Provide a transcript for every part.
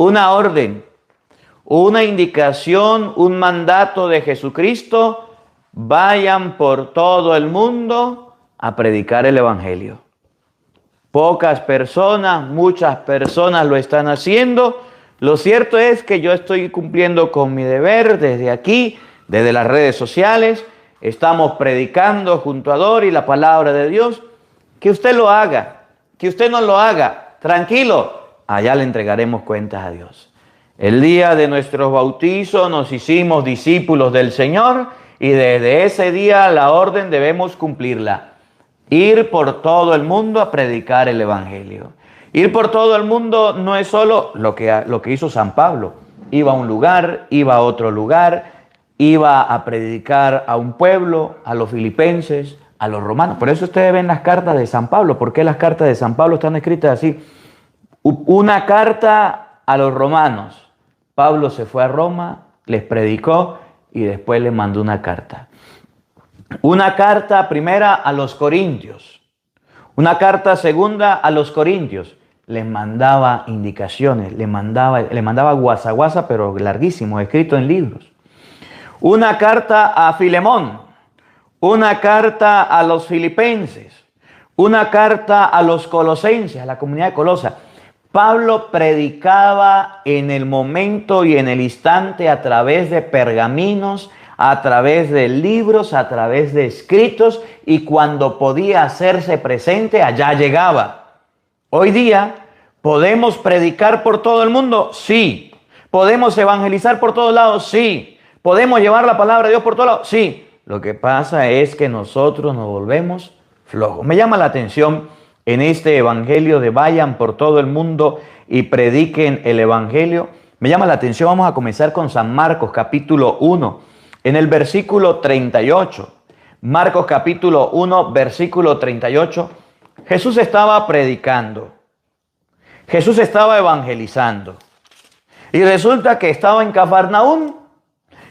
una orden, una indicación, un mandato de Jesucristo: vayan por todo el mundo a predicar el evangelio. Pocas personas, muchas personas lo están haciendo. Lo cierto es que yo estoy cumpliendo con mi deber desde aquí, desde las redes sociales. Estamos predicando junto a Dori la palabra de Dios. Que usted lo haga, que usted no lo haga, tranquilo, allá le entregaremos cuentas a Dios. El día de nuestro bautizo nos hicimos discípulos del Señor y desde ese día la orden debemos cumplirla. Ir por todo el mundo a predicar el evangelio. Ir por todo el mundo no es solo lo que hizo San Pablo. Iba a un lugar, iba a otro lugar, iba a predicar a un pueblo, a los filipenses, a los romanos. Por eso ustedes ven las cartas de San Pablo. ¿Por qué las cartas de San Pablo están escritas así? Una carta a los romanos. Pablo se fue a Roma, les predicó y después les mandó una carta. Una carta primera a los corintios. Una carta segunda a los corintios. Les mandaba indicaciones, les mandaba guasa, pero larguísimo, escrito en libros. Una carta a Filemón. Una carta a los filipenses. Una carta a los colosenses, a la comunidad de Colosa. Pablo predicaba en el momento y en el instante a través de pergaminos, a través de libros, a través de escritos, y cuando podía hacerse presente, allá llegaba. Hoy día, ¿podemos predicar por todo el mundo? Sí. ¿Podemos evangelizar por todos lados? Sí. ¿Podemos llevar la palabra de Dios por todos lados? Sí. Lo que pasa es que nosotros nos volvemos flojos. Me llama la atención en este evangelio de vayan por todo el mundo y prediquen el evangelio. Me llama la atención, vamos a comenzar con San Marcos capítulo 1, en el versículo 38. Marcos capítulo 1, versículo 38. Jesús estaba predicando. Jesús estaba evangelizando. Y resulta que estaba en Cafarnaúm.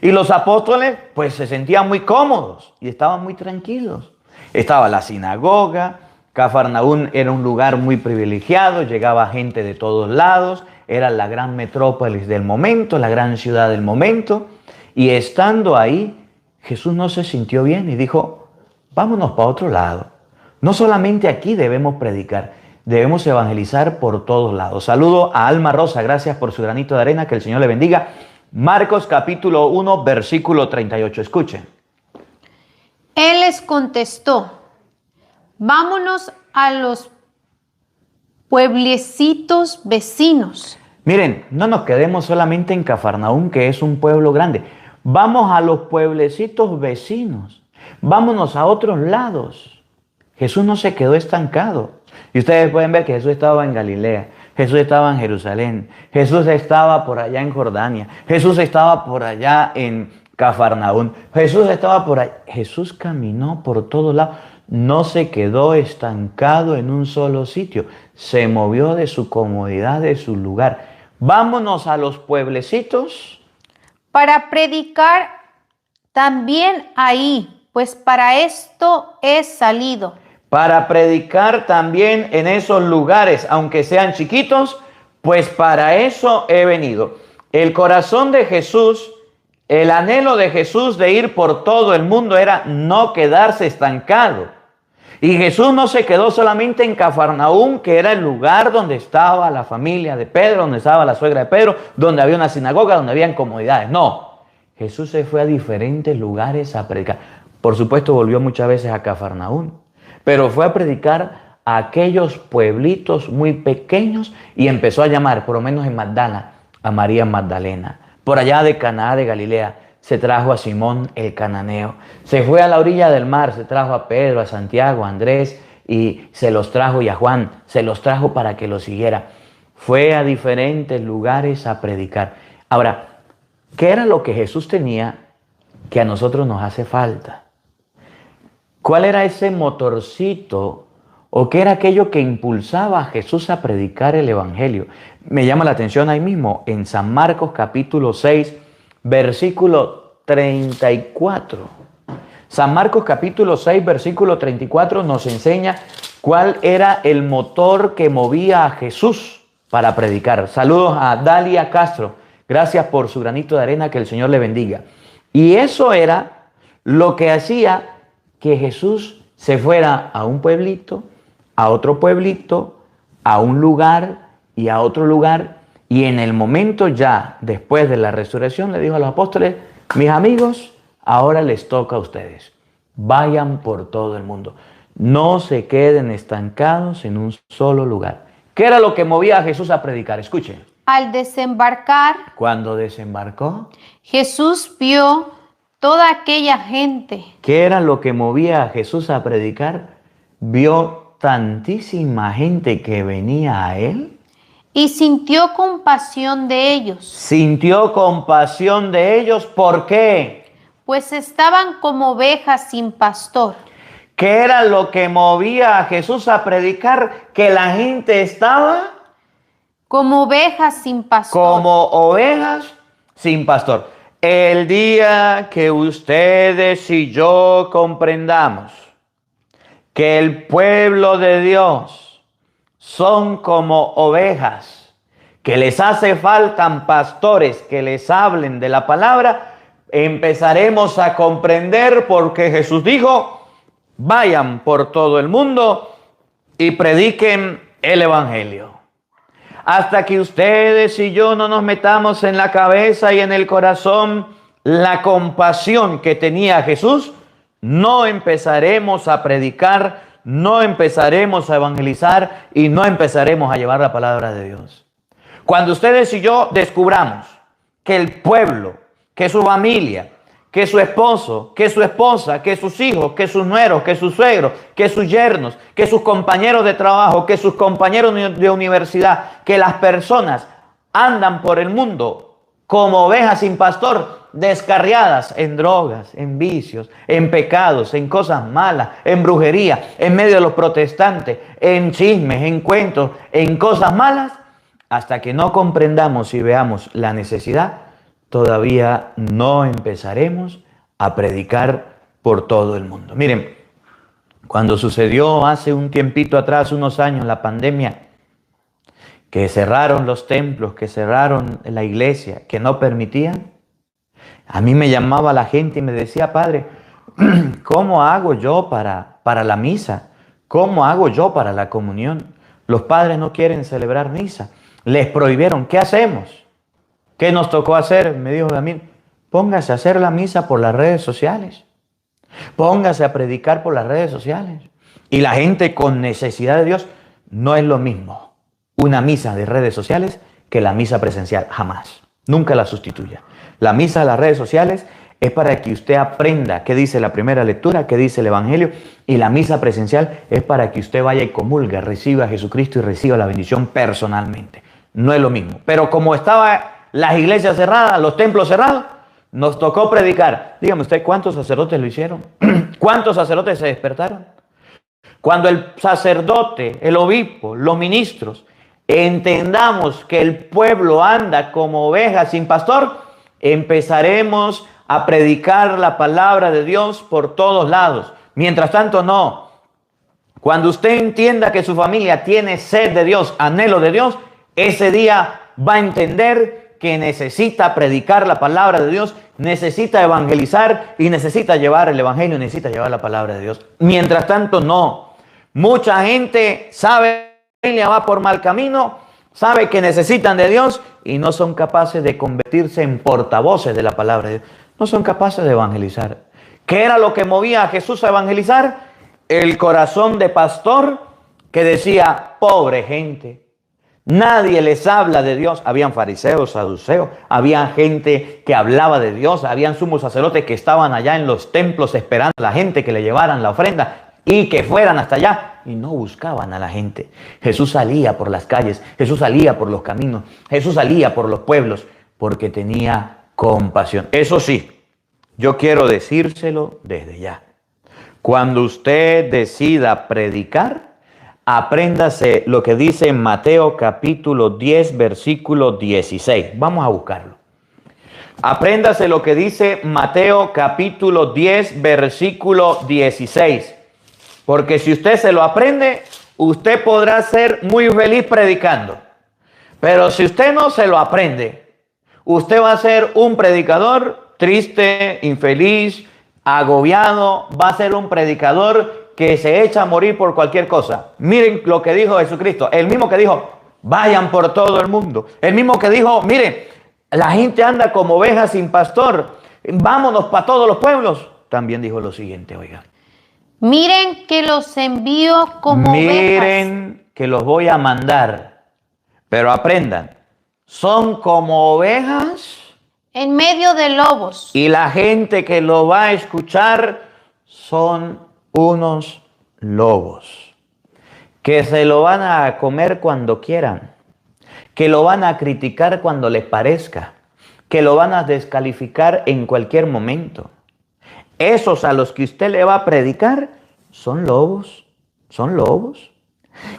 Y los apóstoles pues se sentían muy cómodos y estaban muy tranquilos. Estaba la sinagoga. Cafarnaúm era un lugar muy privilegiado, llegaba gente de todos lados, era la gran metrópolis del momento, la gran ciudad del momento. Y estando ahí, Jesús no se sintió bien y dijo: vámonos para otro lado. No solamente aquí debemos predicar, debemos evangelizar por todos lados. Saludo a Alma Rosa, gracias por su granito de arena, que el Señor le bendiga. Marcos capítulo 1, versículo 38, escuchen. Él les contestó: vámonos a los pueblecitos vecinos. Miren, no nos quedemos solamente en Cafarnaúm, que es un pueblo grande. Vamos a los pueblecitos vecinos. Vámonos a otros lados. Jesús no se quedó estancado. Y ustedes pueden ver que Jesús estaba en Galilea. Jesús estaba en Jerusalén. Jesús estaba por allá en Jordania. Jesús estaba por allá en Cafarnaúm. Jesús estaba por allá. Jesús caminó por todos lados. No se quedó estancado en un solo sitio. Se movió de su comodidad, de su lugar. Vámonos a los pueblecitos para predicar también ahí, pues para esto he salido. Para predicar también en esos lugares, aunque sean chiquitos, pues para eso he venido. El corazón de Jesús, el anhelo de Jesús de ir por todo el mundo era no quedarse estancado. Y Jesús no se quedó solamente en Cafarnaúm, que era el lugar donde estaba la familia de Pedro, donde estaba la suegra de Pedro, donde había una sinagoga, donde habían comodidades. No, Jesús se fue a diferentes lugares a predicar. Por supuesto, volvió muchas veces a Cafarnaúm, pero fue a predicar a aquellos pueblitos muy pequeños y empezó a llamar, por lo menos en Magdala, a María Magdalena. Por allá de Caná de Galilea se trajo a Simón el cananeo. Se fue a la orilla del mar, se trajo a Pedro, a Santiago, a Andrés, y se los trajo, y a Juan, se los trajo para que lo siguiera. Fue a diferentes lugares a predicar. Ahora, ¿qué era lo que Jesús tenía que a nosotros nos hace falta? ¿Cuál era ese motorcito o qué era aquello que impulsaba a Jesús a predicar el evangelio? Me llama la atención ahí mismo en San Marcos capítulo 6, versículo 34. San Marcos capítulo 6, versículo 34 nos enseña cuál era el motor que movía a Jesús para predicar. Saludos a Dalia Castro. Gracias por su granito de arena, que el Señor le bendiga. Y eso era lo que hacía que Jesús se fuera a un pueblito, a otro pueblito, a un lugar y a otro lugar. Y en el momento ya después de la resurrección le dijo a los apóstoles: mis amigos, ahora les toca a ustedes. Vayan por todo el mundo. No se queden estancados en un solo lugar. ¿Qué era lo que movía a Jesús a predicar? Escuchen. Al desembarcar, Cuando desembarcó, Jesús vio toda aquella gente ¿qué era lo que movía a Jesús a predicar? Vio tantísima gente que venía a él. y sintió compasión de ellos, Sintió compasión de ellos. ¿Por qué? pues estaban como ovejas sin pastor. ¿Qué era lo que movía a Jesús a predicar? Que la gente estaba Como ovejas sin pastor. como ovejas sin pastor. El día que ustedes y yo comprendamos que el pueblo de Dios son como ovejas, que les hace falta pastores que les hablen de la palabra, empezaremos a comprender por qué Jesús dijo: vayan por todo el mundo y prediquen el evangelio. Hasta que ustedes y yo no nos metamos en la cabeza y en el corazón la compasión que tenía Jesús, no empezaremos a predicar, no empezaremos a evangelizar y no empezaremos a llevar la palabra de Dios. Cuando ustedes y yo descubramos que el pueblo, que su familia, que su esposo, que su esposa, que sus hijos, que sus nueros, que sus suegros, que sus yernos, que sus compañeros de trabajo, que sus compañeros de universidad, que las personas andan por el mundo como ovejas sin pastor, descarriadas en drogas, en vicios, en pecados, en cosas malas, en brujería, en medio de los protestantes, en chismes, en cuentos, en cosas malas, hasta que no comprendamos y veamos la necesidad, todavía no empezaremos a predicar por todo el mundo. Miren, cuando sucedió hace un tiempito atrás, unos años, la pandemia, que cerraron los templos, que cerraron la iglesia, que no permitían, a mí me llamaba la gente y me decía: padre, ¿cómo hago yo para la misa? ¿Cómo hago yo para la comunión? Los padres no quieren celebrar misa. Les prohibieron. ¿Qué hacemos? ¿Qué nos tocó hacer? Me dijo Damín: póngase a hacer la misa por las redes sociales. Póngase a predicar por las redes sociales. Y la gente con necesidad de Dios, no es lo mismo una misa de redes sociales que la misa presencial. Jamás. Nunca la sustituya. La misa de las redes sociales es para que usted aprenda qué dice la primera lectura, qué dice el Evangelio. Y la misa presencial es para que usted vaya y comulgue, reciba a Jesucristo y reciba la bendición personalmente. No es lo mismo. Pero como estaba las iglesias cerradas, los templos cerrados, nos tocó predicar. Dígame usted, ¿cuántos sacerdotes lo hicieron? ¿Cuántos sacerdotes se despertaron? Cuando el sacerdote, el obispo, los ministros, entendamos que el pueblo anda como ovejas sin pastor, empezaremos a predicar la palabra de Dios por todos lados. Mientras tanto, no. Cuando usted entienda que su familia tiene sed de Dios, anhelo de Dios, ese día va a entender que necesita predicar la palabra de Dios, necesita evangelizar y necesita llevar el evangelio, necesita llevar la palabra de Dios. Mientras tanto, no. Mucha gente sabe que la familia va por mal camino, sabe que necesitan de Dios y no son capaces de convertirse en portavoces de la palabra de Dios. No son capaces de evangelizar. ¿Qué era lo que movía a Jesús a evangelizar? El corazón de pastor que decía: pobre gente. Nadie les habla de Dios. Habían fariseos, saduceos, había gente que hablaba de Dios, habían sumos sacerdotes que estaban allá en los templos esperando a la gente que le llevaran la ofrenda y que fueran hasta allá y no buscaban a la gente. Jesús salía por las calles, Jesús salía por los caminos, Jesús salía por los pueblos porque tenía compasión. Eso sí, yo quiero decírselo desde ya. Cuando usted decida predicar, apréndase lo que dice en Mateo capítulo 10, versículo 16. Vamos a buscarlo. Apréndase lo que dice Mateo capítulo 10, versículo 16. Porque si usted se lo aprende, usted podrá ser muy feliz predicando. Pero si usted no se lo aprende, usted va a ser un predicador triste, infeliz, agobiado, va a ser un predicador que se echa a morir por cualquier cosa. Miren lo que dijo Jesucristo, el mismo que dijo, vayan por todo el mundo. El mismo que dijo, mire, la gente anda como ovejas sin pastor, vámonos para todos los pueblos. También dijo lo siguiente, oigan. Miren que los envío como ovejas. Miren que los voy a mandar, pero aprendan, son como ovejas En medio de lobos. y la gente que lo va a escuchar son unos lobos que se lo van a comer cuando quieran, que lo van a criticar cuando les parezca, que lo van a descalificar en cualquier momento. Esos a los que usted le va a predicar son lobos, son lobos.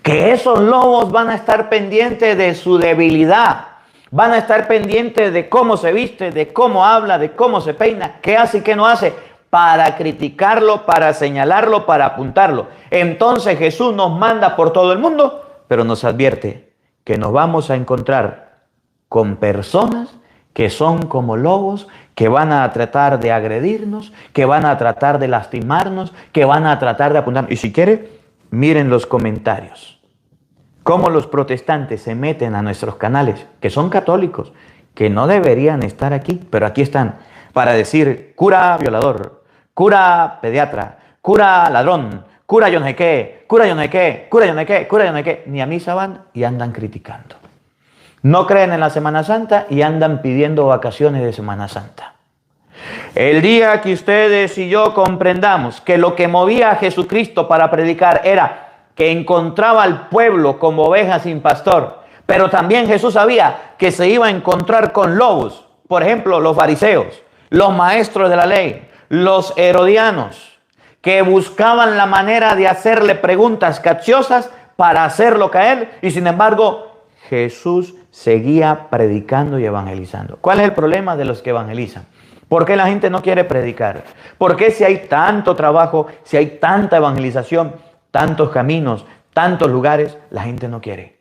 Que esos lobos van a estar pendientes de su debilidad, van a estar pendientes de cómo se viste, de cómo habla, de cómo se peina, qué hace y qué no hace, para criticarlo, para señalarlo, para apuntarlo. Entonces Jesús nos manda por todo el mundo, pero nos advierte que nos vamos a encontrar con personas que son como lobos, que van a tratar de agredirnos, que van a tratar de lastimarnos, que van a tratar de apuntarnos. Y si quiere, miren los comentarios. Cómo los protestantes se meten a nuestros canales, que son católicos, que no deberían estar aquí, pero aquí están, para decir cura violador, cura pediatra, cura ladrón, cura yo no sé qué, cura yo no sé qué, cura yo no sé qué, cura yo no sé qué. Ni a misa van y andan criticando. No creen en la Semana Santa y andan pidiendo vacaciones de Semana Santa. El día que ustedes y yo comprendamos que lo que movía a Jesucristo para predicar era que encontraba al pueblo como ovejas sin pastor, pero también Jesús sabía que se iba a encontrar con lobos, por ejemplo, los fariseos, los maestros de la ley, los herodianos, que buscaban la manera de hacerle preguntas capciosas para hacerlo caer, y sin embargo Jesús seguía predicando y evangelizando. ¿Cuál es el problema de los que evangelizan? ¿Por qué la gente no quiere predicar? ¿Por qué si hay tanto trabajo, si hay tanta evangelización, tantos caminos, tantos lugares, la gente no quiere?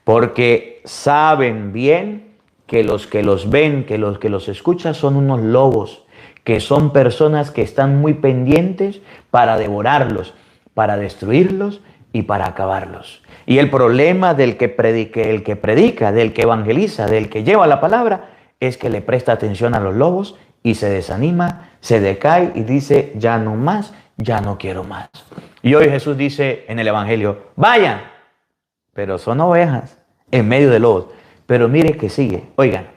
Porque saben bien que los ven, que los escuchan son unos lobos, que son personas que están muy pendientes para devorarlos, para destruirlos y para acabarlos. Y el problema del que predica, del que evangeliza, del que lleva la palabra, es que le presta atención a los lobos y se desanima, se decae y dice, ya no más, ya no quiero más. Y hoy Jesús dice en el Evangelio, vayan, pero son ovejas en medio de lobos. Pero mire que sigue, oigan.